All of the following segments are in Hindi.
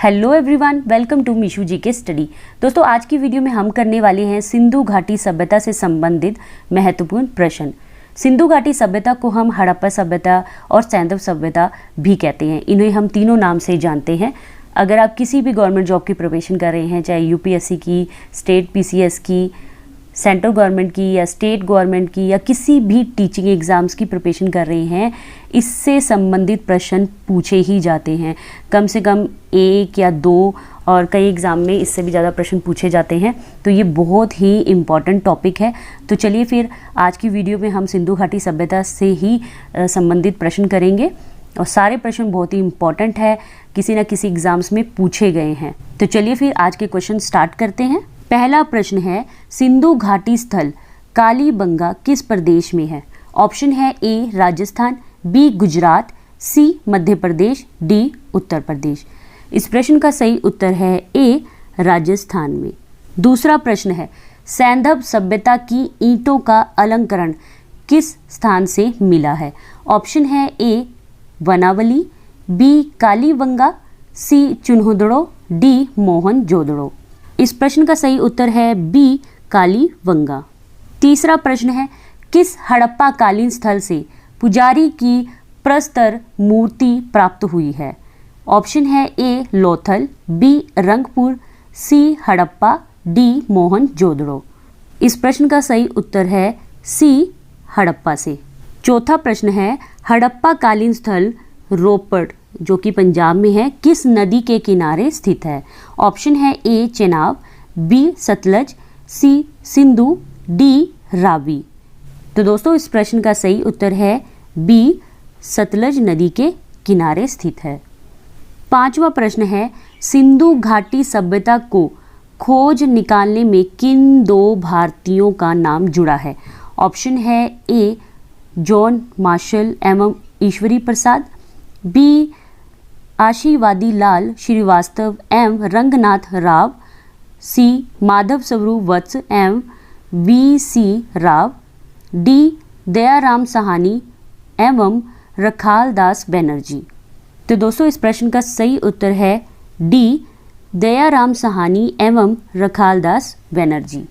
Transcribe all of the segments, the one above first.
हेलो एवरीवन, वेलकम टू मीशू जी के स्टडी। दोस्तों, आज की वीडियो में हम करने वाले हैं सिंधु घाटी सभ्यता से संबंधित महत्वपूर्ण प्रश्न। सिंधु घाटी सभ्यता को हम हड़प्पा सभ्यता और सैंधव सभ्यता भी कहते हैं। इन्हें हम तीनों नाम से जानते हैं। अगर आप किसी भी गवर्नमेंट जॉब की प्रिपरेशन कर रहे हैं, चाहे यूपीएससी की, स्टेट पीसीएस की, सेंट्रल गवर्नमेंट की या स्टेट गवर्नमेंट की, या किसी भी टीचिंग एग्ज़ाम्स की प्रिपरेशन कर रहे हैं, इससे संबंधित प्रश्न पूछे ही जाते हैं। कम से कम एक या दो और कई एग्ज़ाम में इससे भी ज़्यादा प्रश्न पूछे जाते हैं। तो ये बहुत ही इम्पॉर्टेंट टॉपिक है। तो चलिए फिर आज की वीडियो में हम सिंधु घाटी सभ्यता से ही संबंधित प्रश्न करेंगे और सारे प्रश्न बहुत ही इम्पॉर्टेंट है, किसी न किसी एग्ज़ाम्स में पूछे गए हैं। तो चलिए फिर आज के क्वेश्चन स्टार्ट करते हैं। पहला प्रश्न है, सिंधु घाटी स्थल कालीबंगा किस प्रदेश में है? ऑप्शन है ए राजस्थान, बी गुजरात, सी मध्य प्रदेश, डी उत्तर प्रदेश। इस प्रश्न का सही उत्तर है ए राजस्थान में। दूसरा प्रश्न है, सैंधव सभ्यता की ईंटों का अलंकरण किस स्थान से मिला है? ऑप्शन है ए वनावली, बी कालीबंगा, सी चुन्हुदड़ो, डी मोहनजोदड़ो। इस प्रश्न का सही उत्तर है बी कालीबंगा। तीसरा प्रश्न है, किस हड़प्पा कालीन स्थल से पुजारी की प्रस्तर मूर्ति प्राप्त हुई है? ऑप्शन है ए लोथल, बी रंगपुर, सी हड़प्पा, डी मोहनजोदड़ो। इस प्रश्न का सही उत्तर है सी हड़प्पा से। चौथा प्रश्न है, हड़प्पा कालीन स्थल रोपड़ जो कि पंजाब में है, किस नदी के किनारे स्थित है? ऑप्शन है ए चेनाब, बी सतलज, सी सिंधु, डी रावी। तो दोस्तों, इस प्रश्न का सही उत्तर है बी सतलज नदी के किनारे स्थित है। पांचवा प्रश्न है, सिंधु घाटी सभ्यता को खोज निकालने में किन दो भारतीयों का नाम जुड़ा है? ऑप्शन है ए जॉन मार्शल एवं ईश्वरी प्रसाद, बी आशीर्वादी लाल श्रीवास्तव एवं रंगनाथ राव, सी माधव स्वरू वत्स एवं V C Rao, D Dayaram Sahni एवं रखाल दास बनर्जी। तो दोस्तों, इस प्रश्न का सही उत्तर है डी दयाराम साहनी एवं रखाल दास बनर्जी।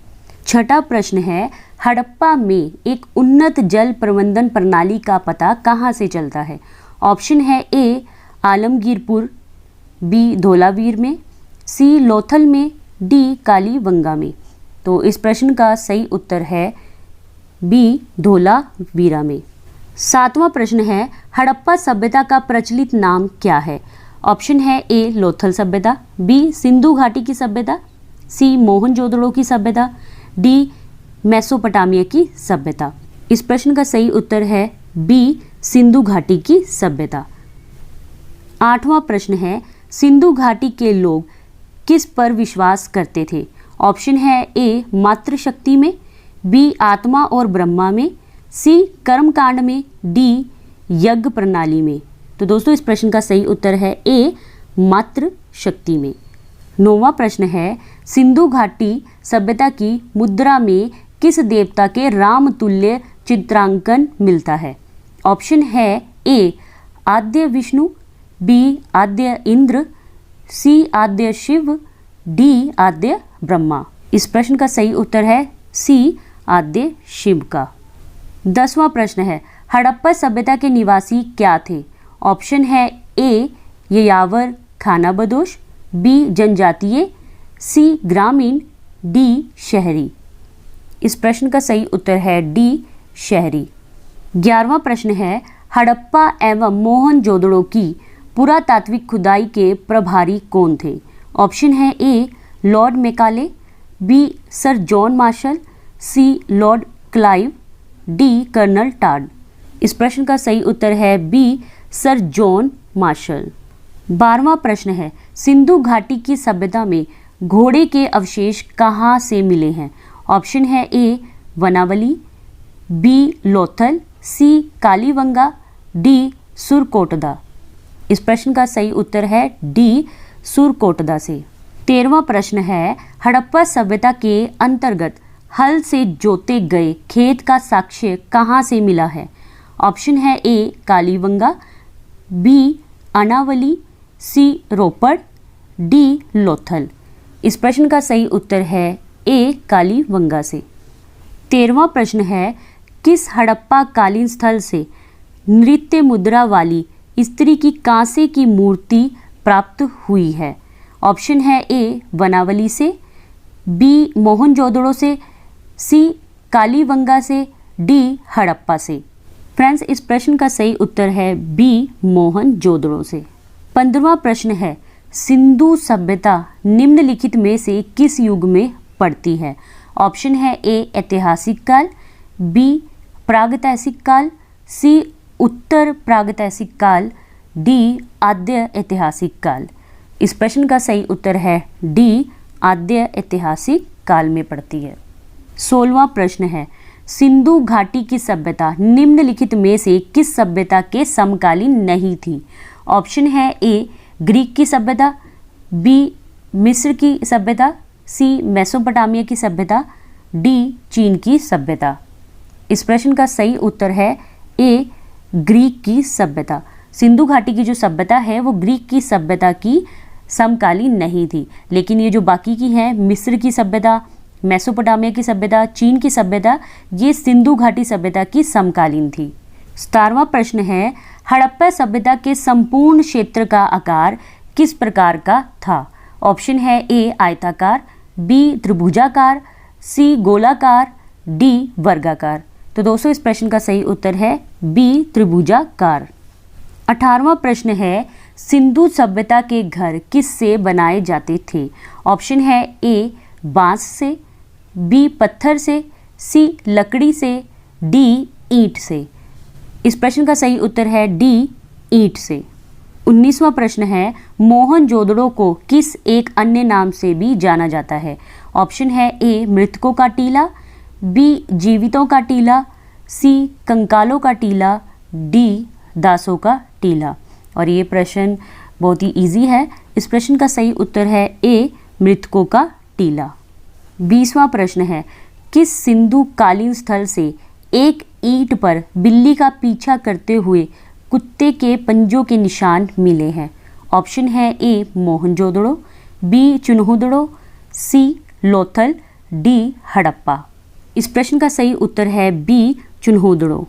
छठा प्रश्न है, हड़प्पा में एक उन्नत जल प्रबंधन प्रणाली का पता कहाँ से चलता है? ऑप्शन है ए आलमगीरपुर, बी धोलावीर में, सी लोथल में, डी कालीबंगा में। तो इस प्रश्न का सही उत्तर है बी धोलावीरा में। सातवां प्रश्न है, हड़प्पा सभ्यता का प्रचलित नाम क्या है? ऑप्शन है ए लोथल सभ्यता, बी सिंधु घाटी की सभ्यता, सी मोहनजोदड़ो की सभ्यता, डी मेसोपोटामिया की सभ्यता। इस प्रश्न का सही उत्तर है बी सिंधु घाटी की सभ्यता। आठवां प्रश्न है, सिंधु घाटी के लोग किस पर विश्वास करते थे? ऑप्शन है ए मातृशक्ति में, बी आत्मा और ब्रह्मा में, सी कर्मकांड में, डी यज्ञ प्रणाली में। तो दोस्तों, इस प्रश्न का सही उत्तर है ए मातृशक्ति में। नौवां प्रश्न है, सिंधु घाटी सभ्यता की मुद्रा में किस देवता के राम तुल्य चित्रांकन मिलता है? ऑप्शन है ए आद्य विष्णु, बी आद्य इंद्र, सी आद्य शिव, डी आद्य ब्रह्मा। इस प्रश्न का सही उत्तर है सी आद्य शिव का। 10वां प्रश्न है, हड़प्पा सभ्यता के निवासी क्या थे? ऑप्शन है ए यायावर खानाबदोश, बी जनजातीय, सी ग्रामीण, डी शहरी। इस प्रश्न का सही उत्तर है डी शहरी। 11वां प्रश्न है, हड़प्पा एवं मोहनजोदड़ो की पुरातात्विक खुदाई के प्रभारी कौन थे? ऑप्शन है A lord Macaulay, B sir John Marshall, C lord Clive, D colonel Tod. इस प्रश्न का सही उत्तर है बी सर जॉन मार्शल। 12वां प्रश्न है, सिंधु घाटी की सभ्यता में घोड़े के अवशेष कहाँ से मिले हैं? ऑप्शन है ए वनावली, बी लोथल, सी कालीबंगा, डी सुरकोटदा। इस प्रश्न का सही उत्तर है डी सुरकोटदा से। 13वां प्रश्न है, हड़प्पा सभ्यता के अंतर्गत हल से जोते गए खेत का साक्ष्य कहाँ से मिला है? ऑप्शन है ए कालीबंगा, बी अनावली, सी रोपड़, डी लोथल। इस प्रश्न का सही उत्तर है ए कालीबंगा से। 13वां प्रश्न है, किस हड़प्पा कालीन स्थल से नृत्य मुद्रा वाली स्त्री की कांसे की मूर्ति प्राप्त हुई है? ऑप्शन है ए बनावली से, बी मोहनजोदड़ो से, सी कालीबंगा से, डी हड़प्पा से। फ्रेंड्स, इस प्रश्न का सही उत्तर है बी मोहनजोदड़ो से। 15वां प्रश्न है, सिंधु सभ्यता निम्नलिखित में से किस युग में पड़ती है? ऑप्शन है ए ऐतिहासिक काल, बी प्रागैतिहासिक काल, सी उत्तर प्रागैतिहासिक काल, डी आद्य ऐतिहासिक काल। इस प्रश्न का सही उत्तर है डी आद्य ऐतिहासिक काल में पड़ती है। 16वां प्रश्न है, सिंधु घाटी की सभ्यता निम्नलिखित में से किस सभ्यता के समकालीन नहीं थी? ऑप्शन है ए ग्रीक की सभ्यता, बी मिस्र की सभ्यता, सी मेसोपोटामिया की सभ्यता, डी चीन की सभ्यता। इस प्रश्न का सही उत्तर है ए ग्रीक की सभ्यता। सिंधु घाटी की जो सभ्यता है वो ग्रीक की सभ्यता की समकालीन नहीं थी, लेकिन ये जो बाकी की है मिस्र की सभ्यता, मेसोपोटामिया की सभ्यता, चीन की सभ्यता, ये सिंधु घाटी सभ्यता की समकालीन थी। 17वां प्रश्न है, हड़प्पा सभ्यता के संपूर्ण क्षेत्र का आकार किस प्रकार का था? ऑप्शन है ए आयताकार, बी त्रिभुजाकार, सी गोलाकार, डी वर्गाकार। तो दोस्तों, इस प्रश्न का सही उत्तर है बी त्रिभुजाकार। 18वां प्रश्न है, सिंधु सभ्यता के घर किस से बनाए जाते थे? ऑप्शन है ए बांस से, बी पत्थर से, सी लकड़ी से, डी ईंट से। इस प्रश्न का सही उत्तर है डी ईंट से। 19वां प्रश्न है, मोहनजोदड़ो को किस एक अन्य नाम से भी जाना जाता है? ऑप्शन है ए मृतकों का टीला, बी जीवितों का टीला, सी कंकालों का टीला, डी दासों का टीला। और ये प्रश्न बहुत ही इजी है। इस प्रश्न का सही उत्तर है ए मृतकों का टीला। 20वां प्रश्न है, किस सिंधु कालीन स्थल से एक ईंट पर बिल्ली का पीछा करते हुए कुत्ते के पंजों के निशान मिले हैं? ऑप्शन है ए मोहनजोदड़ो, बी चुन्हुदड़ो, सी लोथल, डी हड़प्पा। इस प्रश्न का सही उत्तर है बी चुन्हुदड़ो।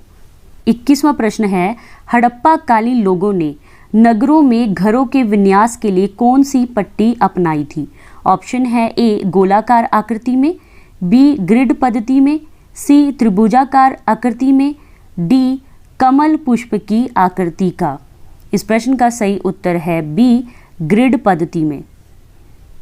21वां प्रश्न है, हड़प्पा कालीन लोगों ने नगरों में घरों के विन्यास के लिए कौन सी पट्टी अपनाई थी? ऑप्शन है ए गोलाकार आकृति में, बी ग्रिड पद्धति में, सी त्रिभुजाकार आकृति में, डी कमल पुष्प की आकृति का। इस प्रश्न का सही उत्तर है बी ग्रिड पद्धति में।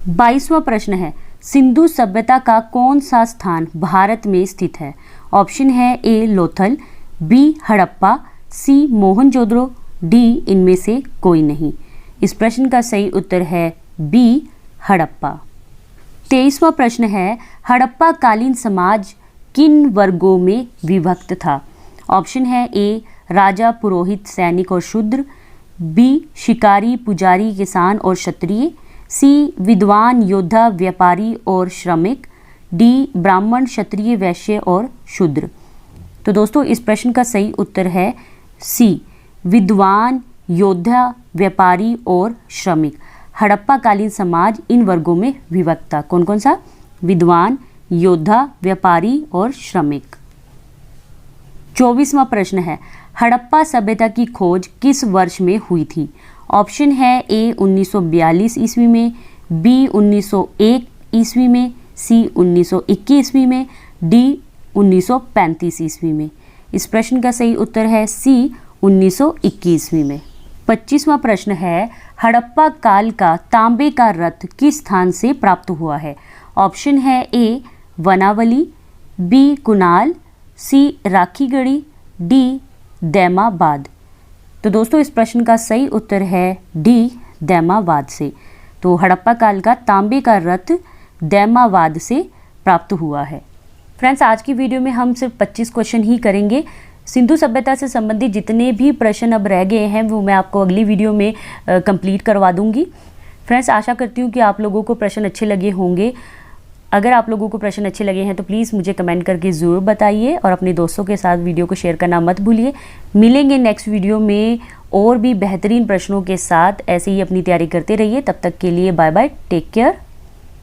22वां प्रश्न है, सिंधु सभ्यता का कौन सा स्थान भारत में स्थित है? ऑप्शन है ए लोथल, बी हड़प्पा, सी मोहनजोदड़ो, डी इनमें से कोई नहीं। इस प्रश्न का सही उत्तर है बी हड़प्पा। 23वां प्रश्न है, हड़प्पा कालीन समाज किन वर्गों में विभक्त था? ऑप्शन है ए राजा, पुरोहित, सैनिक और शूद्र, बी शिकारी, पुजारी, किसान और क्षत्रिय, सी विद्वान, योद्धा, व्यापारी और श्रमिक, डी ब्राह्मण, क्षत्रिय, वैश्य और शूद्र। तो दोस्तों, इस प्रश्न का सही उत्तर है सी विद्वान, योद्धा, व्यापारी और श्रमिक। हड़प्पा कालीन समाज इन वर्गों में विभक्त था। कौन कौन सा? विद्वान, योद्धा, व्यापारी और श्रमिक। 24वां प्रश्न है, हड़प्पा सभ्यता की खोज किस वर्ष में हुई थी? ऑप्शन है ए 1942 ईस्वी में, बी 1901 ईस्वी में, सी 1921 ईस्वी में, डी 1935 ईस्वी में। इस प्रश्न का सही उत्तर है सी 1921 ईस्वी में। 25वां प्रश्न है, हड़प्पा काल का तांबे का रथ किस स्थान से प्राप्त हुआ है? ऑप्शन है ए वनावली, बी कुनाल, सी राखीगढ़ी, डी दैमाबाद। तो दोस्तों, इस प्रश्न का सही उत्तर है डी दैमाबाद से। तो हड़प्पा काल का तांबे का रथ दैमाबाद से प्राप्त हुआ है। फ्रेंड्स, आज की वीडियो में हम सिर्फ 25 क्वेश्चन ही करेंगे। सिंधु सभ्यता से संबंधित जितने भी प्रश्न अब रह गए हैं वो मैं आपको अगली वीडियो में कंप्लीट करवा दूंगी। फ्रेंड्स, आशा करती हूँ कि आप लोगों को प्रश्न अच्छे लगे होंगे। अगर आप लोगों को प्रश्न अच्छे लगे हैं तो प्लीज़ मुझे कमेंट करके ज़रूर बताइए और अपने दोस्तों के साथ वीडियो को शेयर करना मत भूलिए। मिलेंगे नेक्स्ट वीडियो में और भी बेहतरीन प्रश्नों के साथ ऐसे ही अपनी तैयारी करते रहिए। तब तक के लिए बाय बाय, टेक केयर।